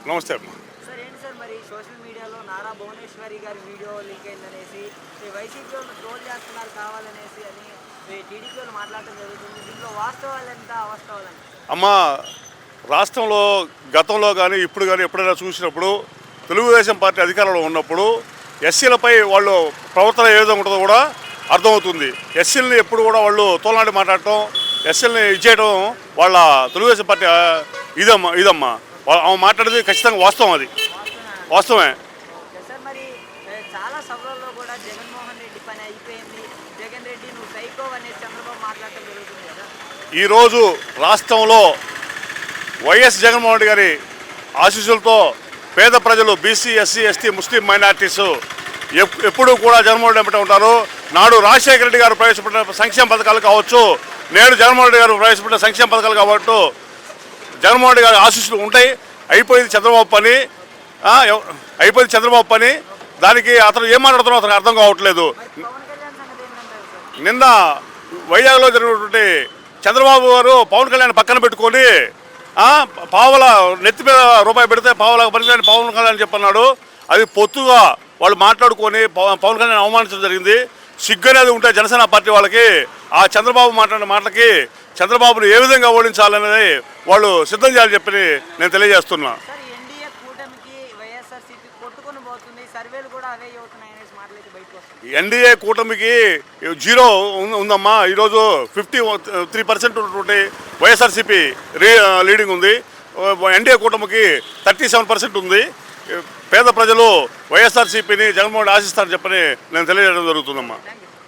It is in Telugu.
నమస్తే అమ్మా. సార్ ఏంటి సార్ మరి సోషల్ మీడియాలో నారా భువనేశ్వరి గారి వీడియో లీక్ అయిందనేసి వైసీపీ వాళ్ళు ట్రోల్ చేస్తున్నారు కావాలనేసి అని టీడీపీ వాళ్ళు మాట్లాడటం జరుగుతుంది. దీంట్లో వాస్తవాలు ఎంత అవాస్తవాలు ఎంత? అమ్మా, రాష్ట్రంలో గతంలో కానీ ఇప్పుడు కానీ ఎప్పుడైనా చూసినప్పుడు తెలుగుదేశం పార్టీ అధికారంలో ఉన్నప్పుడు ఎస్సీలపై వాళ్ళు ప్రవర్తన ఏ విధంగా ఉంటుందో కూడా అర్థమవుతుంది. ఎస్సీలని ఎప్పుడు కూడా వాళ్ళు తోలనాడి మాట్లాడటం, ఎస్సీలని ఇచ్చేయడం వాళ్ళ తెలుగుదేశం పార్టీ ఇదమ్మా ఆమె మాట్లాడేది ఖచ్చితంగా వాస్తవం. అది వాస్తవమే. సార్ మరి చాలా సభలలో కూడా జగన్మోహన్ రెడ్డి పని అయిపోయింది, జగన్ రెడ్డి నువ్వు సైకో అనేసి చంద్రబాబు మాట్లాడటం జరుగుతుంది కదా. ఈరోజు రాష్ట్రంలో వైఎస్ జగన్మోహన్ రెడ్డి గారి ఆశీస్సులతో పేద ప్రజలు బీసీ, ఎస్సీ, ఎస్టీ, ముస్లిం మైనార్టీస్ ఎప్పుడూ కూడా జగన్మోహన్ రెడ్డి వెంట ఉంటారు. నాడు రాజశేఖర రెడ్డి గారు ప్రవేశపెట్టిన సంక్షేమ పథకాలు కావచ్చు, నేడు జగన్మోహన్ రెడ్డి గారు ప్రవేశపెట్టిన సంక్షేమ పథకాలు కాబట్టి జగన్మోహన్ రెడ్డి గారి ఆశీస్సులు ఉంటాయి. అయిపోయింది చంద్రబాబు పని. దానికి అతను ఏం మాట్లాడుతున్నారో అతనికి అర్థం కావట్లేదు. నిన్న వైజాగ్లో జరిగినటువంటి చంద్రబాబు గారు పవన్ కళ్యాణ్ పక్కన పెట్టుకొని పావుల నెత్తి మీద రూపాయి పెడితే పావుల పనికిరాని పవన్ కళ్యాణ్ చెప్పన్నాడు. అది పొత్తుగా వాళ్ళు మాట్లాడుకొని పవన్ కళ్యాణ్ అవమానించడం జరిగింది. సిగ్గు అనేది ఉంటే జనసేన పార్టీ వాళ్ళకి ఆ చంద్రబాబు మాట్లాడిన మాటలకి చంద్రబాబును ఏ విధంగా ఓడించాలనేది వాళ్ళు సిద్ధం చేయాలని చెప్పి నేను తెలియజేస్తున్నా. ఎన్డీఏ కూటమికి 0 ఉందమ్మా. ఈరోజు 53% ఉన్నటువంటి వైఎస్ఆర్సీపీ లీడింగ్ ఉంది. ఎన్డీఏ కూటమికి 37% ఉంది. పేద ప్రజలు వైఎస్ఆర్సీపీని జగన్మోహన్ ఆశిస్తారని చెప్పని నేను తెలియజేయడం జరుగుతుందమ్మా.